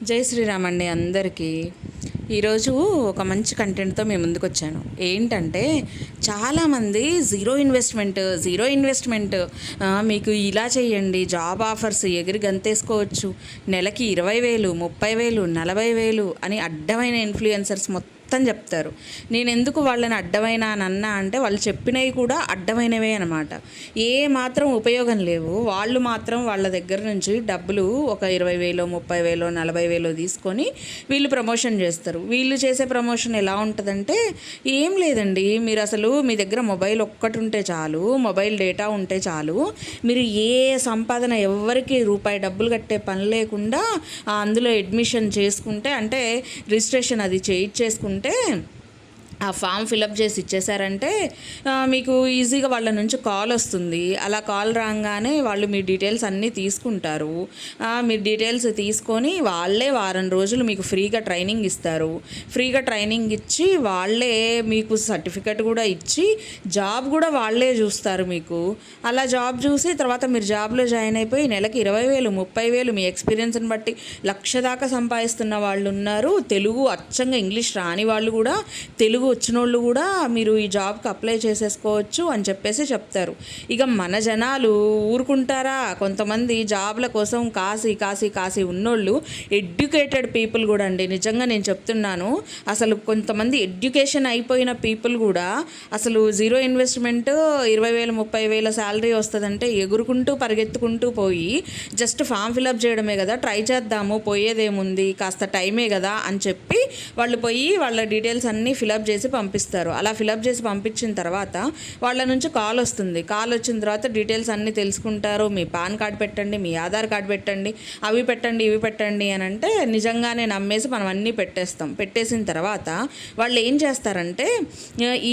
జై శ్రీరామ్ అండి అందరికీ. ఈరోజు ఒక మంచి కంటెంట్తో మేము ముందుకు వచ్చాను. ఏంటంటే చాలామంది జీరో ఇన్వెస్ట్మెంట్ మీకు ఇలా చేయండి, జాబ్ ఆఫర్స్ ఎగిరి గంతేసుకోవచ్చు, నెలకి 20,000 30,000 40,000 అని అడ్డమైన ఇన్ఫ్లుయెన్సర్స్ మొత్తం చెప్తారు. నేను ఎందుకు వాళ్ళని అడ్డమైన అని అన్నా అంటే వాళ్ళు చెప్పినవి కూడా అడ్డమైనవే అనమాట. ఏ మాత్రం ఉపయోగం లేవు. వాళ్ళు మాత్రం వాళ్ళ దగ్గర నుంచి డబ్బులు ఒక 20,000 30,000 40,000 తీసుకొని వీళ్ళు ప్రమోషన్ చేస్తారు. వీళ్ళు చేసే ప్రమోషన్ ఎలా ఉంటుందంటే ఏం లేదండి, మీరు అసలు మీ దగ్గర మొబైల్ ఒక్కటి ఉంటే చాలు, మొబైల్ డేటా ఉంటే చాలు, మీరు ఏ సంపాదన ఎవరికి రూపాయి డబ్బులు కట్టే పని లేకుండా అందులో అడ్మిషన్ చేసుకుంటే, అంటే రిజిస్ట్రేషన్ అది చేసుకుంటే ఆ ఫామ్ ఫిలప్ చేసి ఇచ్చేసారంటే మీకు ఈజీగా వాళ్ళ నుంచి కాల్ వస్తుంది. అలా కాల్ రాగానే వాళ్ళు మీ డీటెయిల్స్ అన్నీ తీసుకుంటారు. మీ డీటెయిల్స్ తీసుకొని వాళ్ళే వారం రోజులు మీకు ఫ్రీగా ట్రైనింగ్ ఇస్తారు. ఫ్రీగా ట్రైనింగ్ ఇచ్చి వాళ్ళే మీకు సర్టిఫికెట్ కూడా ఇచ్చి జాబ్ కూడా వాళ్ళే చూస్తారు మీకు. అలా జాబ్ చూసి తర్వాత మీరు జాబ్లో జాయిన్ అయిపోయి నెలకి 20,000 30,000 మీ ఎక్స్పీరియన్స్ని బట్టి 1,00,000 దాకా సంపాదిస్తున్న వాళ్ళు ఉన్నారు. తెలుగు అచ్చంగా ఇంగ్లీష్ రాని వాళ్ళు కూడా, తెలుగు వచ్చిన వాళ్ళు కూడా మీరు ఈ జాబ్కి అప్లై చేసేసుకోవచ్చు అని చెప్పేసి చెప్తారు. ఇక మన జనాలు ఊరుకుంటారా? కొంతమంది జాబ్ల కోసం కాసి ఉన్నోళ్ళు, ఎడ్యుకేటెడ్ పీపుల్ కూడా అండి, నిజంగా నేను చెప్తున్నాను. అసలు కొంతమంది ఎడ్యుకేషన్ అయిపోయిన పీపుల్ కూడా అసలు జీరో ఇన్వెస్ట్మెంట్ 20,000 30,000 శాలరీ వస్తుందంటే ఎగురుకుంటూ పరిగెత్తుకుంటూ పోయి జస్ట్ ఫామ్ ఫిలప్ చేయడమే కదా, ట్రై చేద్దాము, పోయేదేముంది, కాస్త టైమే కదా అని చెప్పి వాళ్ళు పోయి వాళ్ళ డీటెయిల్స్ అన్నీ ఫిలప్ చేసి పంపిస్తారు. అలా ఫిలప్ చేసి పంపించిన తర్వాత వాళ్ళ నుంచి కాల్ వస్తుంది. కాల్ వచ్చిన తర్వాత డీటెయిల్స్ అన్నీ తెలుసుకుంటారు. మీ పాన్ కార్డ్ పెట్టండి, మీ ఆధార్ కార్డ్ పెట్టండి, అవి పెట్టండి ఇవి పెట్టండి అని అంటే నిజంగానే నమ్మేసి మనం అన్నీ పెట్టేస్తాం. పెట్టేసిన తర్వాత వాళ్ళు ఏం చేస్తారంటే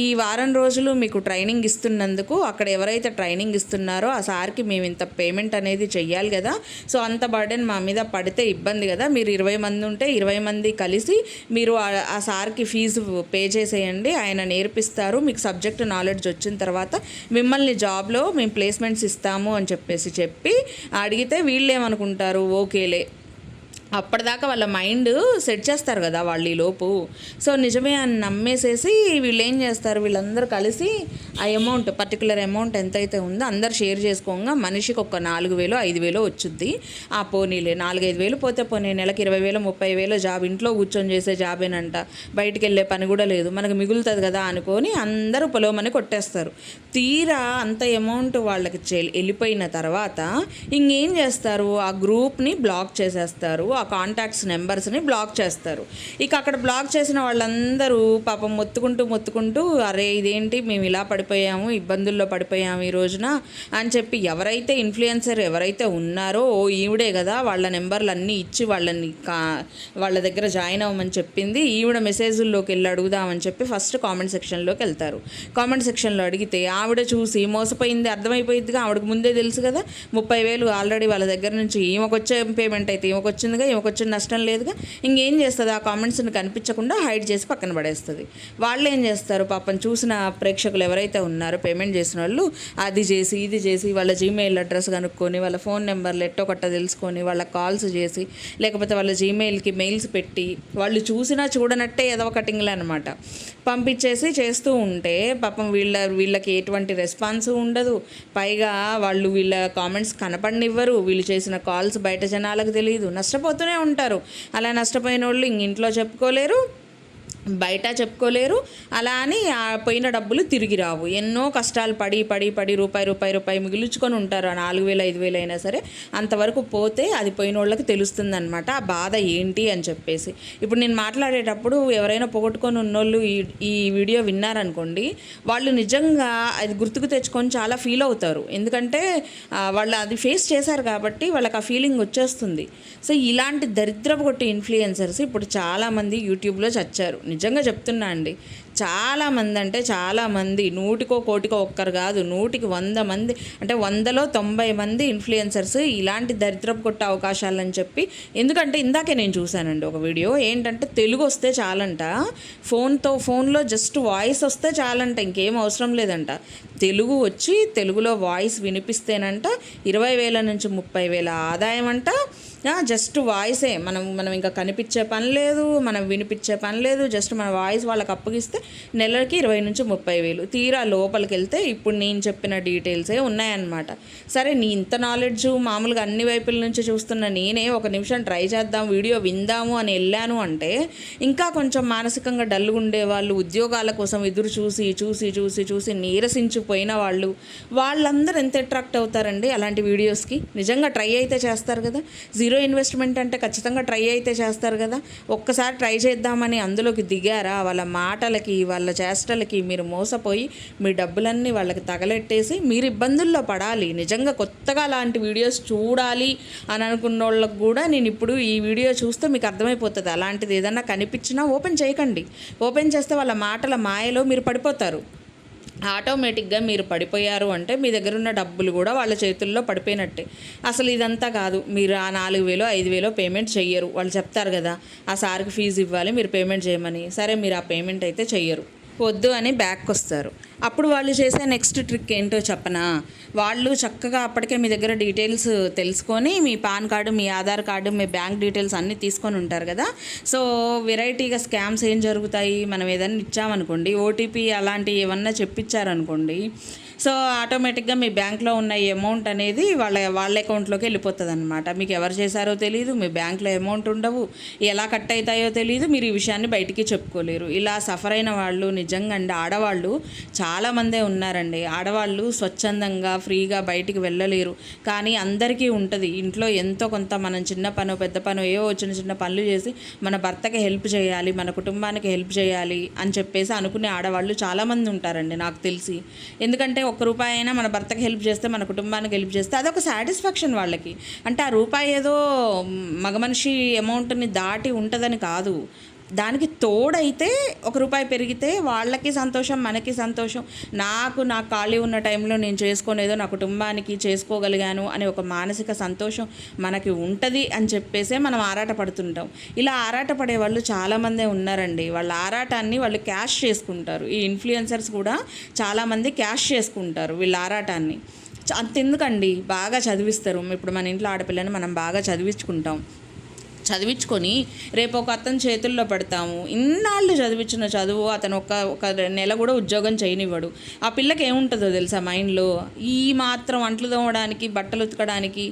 ఈ వారం రోజులు మీకు ట్రైనింగ్ ఇస్తున్నందుకు అక్కడ ఎవరైతే ట్రైనింగ్ ఇస్తున్నారో ఆ సార్కి మేము ఇంత పేమెంట్ అనేది చెయ్యాలి కదా, సో అంత బర్డెన్ మా మీద పడితే ఇబ్బంది కదా, మీరు 20 మంది ఉంటే 20 మంది కలిసి మీరు ఆ సార్కి ఫీజు పే చేసేయండి, ఆయన నేర్పిస్తారు, మీకు సబ్జెక్ట్ నాలెడ్జ్ వచ్చిన తర్వాత మిమ్మల్ని జాబ్లో మేము ప్లేస్మెంట్స్ ఇస్తాము అని చెప్పి అడిగితే వీళ్ళు ఏమనుకుంటారు, ఓకేలే, అప్పటిదాకా వాళ్ళ మైండ్ సెట్ చేస్తారు కదా వాళ్ళు ఈ లోపు. సో నిజమే అని నమ్మేసేసి వీళ్ళు ఏం చేస్తారు, వీళ్ళందరూ కలిసి ఆ అమౌంట్, పర్టికులర్ అమౌంట్ ఎంతైతే ఉందో అందరు షేర్ చేసుకోగా మనిషికి ఒక 4,000 5,000 వచ్చుద్ది. ఆ పోనీలే 4-5 పోతే పోనీ, నెలకి 20,000 30,000 జాబ్, ఇంట్లో కూర్చొని చేసే జాబేనంట, బయటికి వెళ్ళే పని కూడా లేదు, మనకు మిగులుతుంది కదా అనుకొని అందరూ పొలమని కొట్టేస్తారు. తీరా అంత అమౌంట్ వాళ్ళకి వెళ్ళిపోయిన తర్వాత ఇంకేం చేస్తారు, ఆ గ్రూప్ని బ్లాక్ చేసేస్తారు, ఆ కాంటాక్ట్స్ నెంబర్స్ని బ్లాక్ చేస్తారు. ఇక అక్కడ బ్లాక్ చేసిన వాళ్ళందరూ పాపం మొత్తుకుంటూ అరే ఇదేంటి మేము ఇలా పడిపోయాము, ఇబ్బందుల్లో పడిపోయాము ఈ రోజున అని చెప్పి ఎవరైతే ఇన్ఫ్లుయెన్సర్ ఎవరైతే ఉన్నారో ఈవిడే కదా వాళ్ళ నెంబర్లు అన్నీ ఇచ్చి వాళ్ళ దగ్గర జాయిన్ అవ్వమని చెప్పింది, ఈవిడ మెసేజ్ల్లోకి వెళ్ళి అడుగుదామని చెప్పి ఫస్ట్ కామెంట్ సెక్షన్లోకి వెళ్తారు. కామెంట్ సెక్షన్లో అడిగితే ఆవిడ చూసి మోసపోయింది అర్థమైపోయిందిగా, ఆవిడకు ముందే తెలుసు కదా 30,000 ఆల్రెడీ వాళ్ళ దగ్గర నుంచి ఈమెకు వచ్చే పేమెంట్ అయితే ఈమెకు వచ్చిందిగా, ఈమెకు వచ్చిన నష్టం లేదుగా, ఇంకేం చేస్తుంది, ఆ కామెంట్స్ని కనిపించకుండా హైడ్ చేసి పక్కన పడేస్తుంది. వాళ్ళు ఏం చేస్తారు, పాపం చూసిన ప్రేక్షకులు ఎవరైతే ఉన్నారో పేమెంట్ చేసిన వాళ్ళు అది చేసి ఇది చేసి వాళ్ళ జీమెయిల్ అడ్రస్ కనుక్కొని వాళ్ళ ఫోన్ నెంబర్లు ఎట్టొకట్ట తెలుసుకొని వాళ్ళ కాల్స్ చేసి లేకపోతే వాళ్ళ జీమెయిల్కి మెయిల్స్ పెట్టి వాళ్ళు చూసినా చూడనట్టే ఏదో కటింగ్లు అనమాట పంపించేసి చేస్తూ ఉంటే పాపం వీళ్ళకి ఎటువంటి రెస్పాన్స్ ఉండదు. పైగా వాళ్ళు వీళ్ళ కామెంట్స్ కనపడనివ్వరు, వీళ్ళు చేసిన కాల్స్ బయట జనాలకు తెలియదు, నష్టపోతూనే ఉంటారు. అలా నష్టపోయిన వాళ్ళు ఇంట్లో చెప్పుకోలేరు, బయట చెప్పుకోలేరు. అలా అని పోయిన డబ్బులు తిరిగి రావు. ఎన్నో కష్టాలు పడి రూపాయి మిగులుచుకొని ఉంటారు. ఆ 4,000 5,000 అయినా సరే అంతవరకు పోతే అది పోయిన వాళ్ళకి తెలుస్తుంది అనమాట ఆ బాధ ఏంటి అని చెప్పేసి. ఇప్పుడు నేను మాట్లాడేటప్పుడు ఎవరైనా పోగొట్టుకొని ఉన్నోళ్ళు ఈ వీడియో విన్నారనుకోండి, వాళ్ళు నిజంగా అది గుర్తుకు తెచ్చుకొని చాలా ఫీల్ అవుతారు. ఎందుకంటే వాళ్ళు అది ఫేస్ చేశారు కాబట్టి వాళ్ళకి ఆ ఫీలింగ్ వచ్చేస్తుంది. సో ఇలాంటి దరిద్రపు కొట్టి ఇన్ఫ్లుయెన్సర్స్ ఇప్పుడు చాలామంది యూట్యూబ్లో చచ్చారు. నిజంగా చెప్తున్నా అండి, చాలామంది అంటే చాలామంది, 100కో 1,00,000 ఒక్కరు కాదు, 100కి 100 మంది, అంటే 100లో 90 మంది ఇన్ఫ్లుయెన్సర్స్ ఇలాంటి దరిద్రపు కొట్టే అవకాశాలని చెప్పి. ఎందుకంటే ఇందాకే నేను చూశానండి ఒక వీడియో, ఏంటంటే తెలుగు వస్తే చాలంట, ఫోన్లో జస్ట్ వాయిస్ వస్తే చాలంట, ఇంకేం అవసరం లేదంట. తెలుగు వచ్చి తెలుగులో వాయిస్ వినిపిస్తేనంట 20,000 నుంచి 30,000 ఆదాయం అంట. జస్ట్ వాయిసే మనం మనం ఇంకా కనిపించే పని లేదు, మనం వినిపించే పని లేదు, జస్ట్ మన వాయిస్ వాళ్ళకి అప్పగిస్తే నెలకి 20,000-30,000. తీరా లోపలికి వెళ్తే ఇప్పుడు నేను చెప్పిన డీటెయిల్సే ఉన్నాయన్నమాట. సరే, నీ ఇంత నాలెడ్జ్ మామూలుగా అన్ని వైపుల నుంచి చూస్తున్న నేనే ఒక నిమిషం ట్రై చేద్దాం, వీడియో విందాము అని వెళ్ళాను అంటే ఇంకా కొంచెం మానసికంగా డల్గా ఉండేవాళ్ళు, ఉద్యోగాల కోసం ఎదురు చూసి చూసి చూసి చూసి నీరసించిపోయిన వాళ్ళందరూ ఎంత అట్రాక్ట్ అవుతారండి అలాంటి వీడియోస్కి. నిజంగా ట్రై అయితే చేస్తారు కదా, జీరో ఇన్వెస్ట్మెంట్ అంటే ఖచ్చితంగా ట్రై అయితే చేస్తారు కదా. ఒక్కసారి ట్రై చేద్దామని అందులోకి దిగారా, వాళ్ళ మాటలకి వాళ్ళ చేష్టలకి మీరు మోసపోయి మీ డబ్బులన్నీ వాళ్ళకి తగలెట్టేసి మీరు ఇబ్బందుల్లో పడాలి. నిజంగా కొత్తగా అలాంటి వీడియోస్ చూడాలి అని అనుకున్న వాళ్ళకి కూడా నేను ఇప్పుడు ఈ వీడియో చూస్తే మీకు అర్థమైపోతుంది. అలాంటిది ఏదన్నా కనిపించినా ఓపెన్ చేయకండి. ఓపెన్ చేస్తే వాళ్ళ మాటల మాయలో మీరు పడిపోతారు. ఆటోమేటిక్గా మీరు పడిపోయారు అంటే మీ దగ్గర ఉన్న డబ్బులు కూడా వాళ్ళ చేతుల్లో పడిపోయినట్టే. అసలు ఇదంతా కాదు, మీరు ఆ 4,000-5,000 పేమెంట్ చెయ్యరు. వాళ్ళు చెప్తారు కదా, ఆ సార్కి ఫీజు ఇవ్వాలి మీరు పేమెంట్ చేయమని. సరే, మీరు ఆ పేమెంట్ అయితే చెయ్యరు, వద్దు అని బ్యాక్ వస్తారు. అప్పుడు వాళ్ళు చేసే నెక్స్ట్ ట్రిక్ ఏంటో చెప్పనా, వాళ్ళు చక్కగా అప్పటికే మీ దగ్గర డీటెయిల్స్ తెలుసుకొని మీ పాన్ కార్డు, మీ ఆధార్ కార్డు, మీ బ్యాంక్ డీటెయిల్స్ అన్నీ తీసుకొని ఉంటారు కదా. సో వెరైటీగా స్కామ్స్ ఏం జరుగుతాయి, మనం ఏదైనా ఇచ్చామనుకోండి, ఓటీపీ అలాంటివి ఏమన్నా చెప్పించారనుకోండి, సో ఆటోమేటిక్గా మీ బ్యాంక్లో ఉన్న అమౌంట్ అనేది వాళ్ళ అకౌంట్లోకి వెళ్ళిపోతుంది అనమాట. మీకు ఎవరు చేశారో తెలియదు, మీ బ్యాంక్లో అమౌంట్ ఉండవు, ఎలా కట్ అవుతాయో తెలియదు, మీరు ఈ విషయాన్ని బయటికి చెప్పుకోలేరు. ఇలా సఫర్ అయిన వాళ్ళు నిజంగా అండి ఆడవాళ్ళు చాలామందే ఉన్నారండి. ఆడవాళ్ళు స్వచ్ఛందంగా ఫ్రీగా బయటికి వెళ్ళలేరు, కానీ అందరికీ ఉంటుంది ఇంట్లో ఎంతో కొంత. మనం చిన్న పనో పెద్ద పనో ఏవో చిన్న చిన్న పనులు చేసి మన భర్తకి హెల్ప్ చేయాలి, మన కుటుంబానికి హెల్ప్ చేయాలి అని చెప్పేసి అనుకునే ఆడవాళ్ళు చాలామంది ఉంటారండి నాకు తెలిసి. ఎందుకంటే ₹1 అయినా మన భర్తకి హెల్ప్ చేస్తే, మన కుటుంబానికి హెల్ప్ చేస్తే అదొక సాటిస్ఫాక్షన్ వాళ్ళకి. అంటే ఆ రూపాయి ఏదో మగ మనిషి అమౌంట్ని దాటి ఉంటుందని కాదు, దానికి తోడైతే ₹1 పెరిగితే వాళ్ళకి సంతోషం, మనకి సంతోషం. నాకు ఖాళీ ఉన్న టైంలో నేను చేసుకునేదో నా కుటుంబానికి చేసుకోగలిగాను అనే ఒక మానసిక సంతోషం మనకి ఉంటుంది అని చెప్పేసే మనం ఆరాటపడుతుంటాం. ఇలా ఆరాటపడే వాళ్ళు చాలామందే ఉన్నారండి. వాళ్ళ ఆరాటాన్ని వాళ్ళు క్యాష్ చేసుకుంటారు. ఈ ఇన్ఫ్లుయెన్సర్స్ కూడా చాలామంది క్యాష్ చేసుకుంటారు వీళ్ళ ఆరాటాన్ని. అంతెందుకండి, బాగా చదివిస్తారు. ఇప్పుడు మన ఇంట్లో ఆడపిల్లని మనం బాగా చదివించుకొని రేపు ఒక అతని చేతుల్లో పెడతాము. ఇన్నాళ్ళు చదివించిన చదువు అతను ఒక నెల కూడా ఉద్యోగం చేయనివ్వడు. ఆ పిల్లకి ఏముంటుందో తెలుసా మైండ్లో, ఈ మాత్రం అంట్లు తోమడానికి, బట్టలు ఉతకడానికి,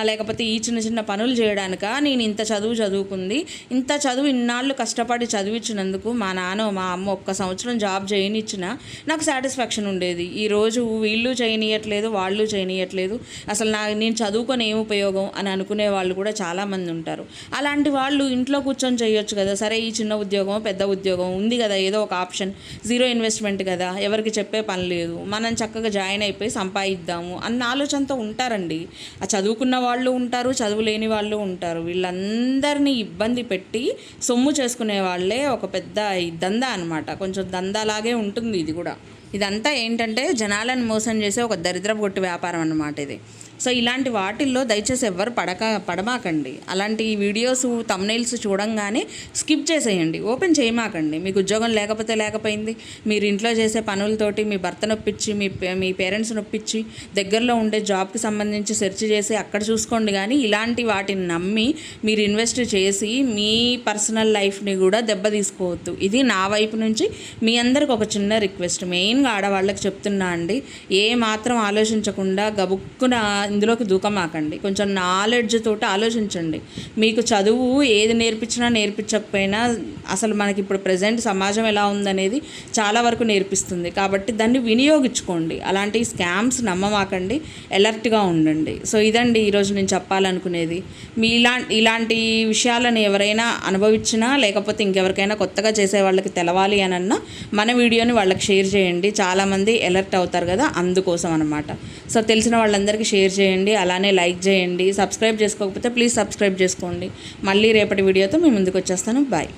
లేకపోతే ఈ చిన్న చిన్న పనులు చేయడానిక నేను ఇంత చదువుకుంది, ఇంత చదువు ఇన్నాళ్ళు కష్టపడి చదివించినందుకు మా నాన్న మా అమ్మ 1 సంవత్సరం జాబ్ చేయనిచ్చినా నాకు సాటిస్ఫాక్షన్ ఉండేది. ఈరోజు వీళ్ళు చేయనీయట్లేదు, వాళ్ళు చేయనీయట్లేదు, అసలు నేను చదువుకొని ఏం ఉపయోగం అని అనుకునే వాళ్ళు కూడా చాలామంది ఉంటారు. అలాంటి వాళ్ళు ఇంట్లో కూర్చొని చేయొచ్చు కదా. సరే, ఈ చిన్న ఉద్యోగం పెద్ద ఉద్యోగం ఉంది కదా, ఏదో ఒక ఆప్షన్, జీరో ఇన్వెస్ట్మెంట్ కదా, ఎవరికి చెప్పే పని లేదు, మనం చక్కగా జాయిన్ అయిపోయి సంపాదిద్దాము అన్న ఆలోచనతో ఉంటారండి. ఆ చదువుకున్న వాళ్ళు ఉంటారు, చదువు లేని వాళ్ళు ఉంటారు. వీళ్ళందరినీ ఇబ్బంది పెట్టి సొమ్ము చేసుకునే వాళ్ళే ఒక పెద్ద దందా అనమాట. కొంచెం దందాలాగే ఉంటుంది ఇది కూడా. ఇదంతా ఏంటంటే జనాలను మోసం చేసే ఒక దరిద్రపు కొట్టు వ్యాపారం అన్నమాట ఇది. సో ఇలాంటి వాటిల్లో దయచేసి ఎవ్వరు పడమాకండి. అలాంటి వీడియోస్ థంబ్నెయిల్స్ చూడంగానే స్కిప్ చేసేయండి, ఓపెన్ చేయమాకండి. మీకు ఉద్యోగం లేకపోయింది, మీరు ఇంట్లో చేసే పనులతోటి మీ భర్త నొప్పించి, మీ పేరెంట్స్ నొప్పించి దగ్గరలో ఉండే జాబ్కి సంబంధించి సెర్చ్ చేసి అక్కడ చూసుకోండి. కానీ ఇలాంటి వాటిని నమ్మి మీరు ఇన్వెస్ట్ చేసి మీ పర్సనల్ లైఫ్ని కూడా దెబ్బ తీసుకోవద్దు. ఇది నా వైపు నుంచి మీ అందరికి ఒక చిన్న రిక్వెస్ట్. మెయిన్గా ఆడవాళ్ళకి చెప్తున్నా అండి, ఏ మాత్రం ఆలోచించకుండా గబుక్కున ఇందులోకి దూకమాకండి. కొంచెం నాలెడ్జ్ తోటి ఆలోచించండి. మీకు చదువు ఏది నేర్పించకపోయినా అసలు మనకి ఇప్పుడు ప్రజెంట్ సమాజం ఎలా ఉందనేది చాలా వరకు నేర్పిస్తుంది. కాబట్టి దాన్ని వినియోగించుకోండి. అలాంటి స్కామ్స్ నమ్మమాకండి, అలర్ట్గా ఉండండి. సో ఇదండి ఈరోజు నేను చెప్పాలనుకునేది. ఇలాంటి విషయాలను ఎవరైనా అనుభవించినా లేకపోతే ఇంకెవరికైనా కొత్తగా చేసే వాళ్ళకి తెలవాలి అనన్నా మన వీడియోని వాళ్ళకి షేర్ చేయండి. చాలామంది అలర్ట్ అవుతారు కదా, అందుకోసం అనమాట. సో తెలిసిన వాళ్ళందరికీ షేర్ చేయండి, అలానే లైక్ చేయండి. సబ్స్క్రైబ్ చేసుకోకపోతే ప్లీజ్ సబ్స్క్రైబ్ చేసుకోండి. మళ్ళీ రేపటి వీడియోతో మీ ముందుకు వచ్చేస్తాను. బాయ్.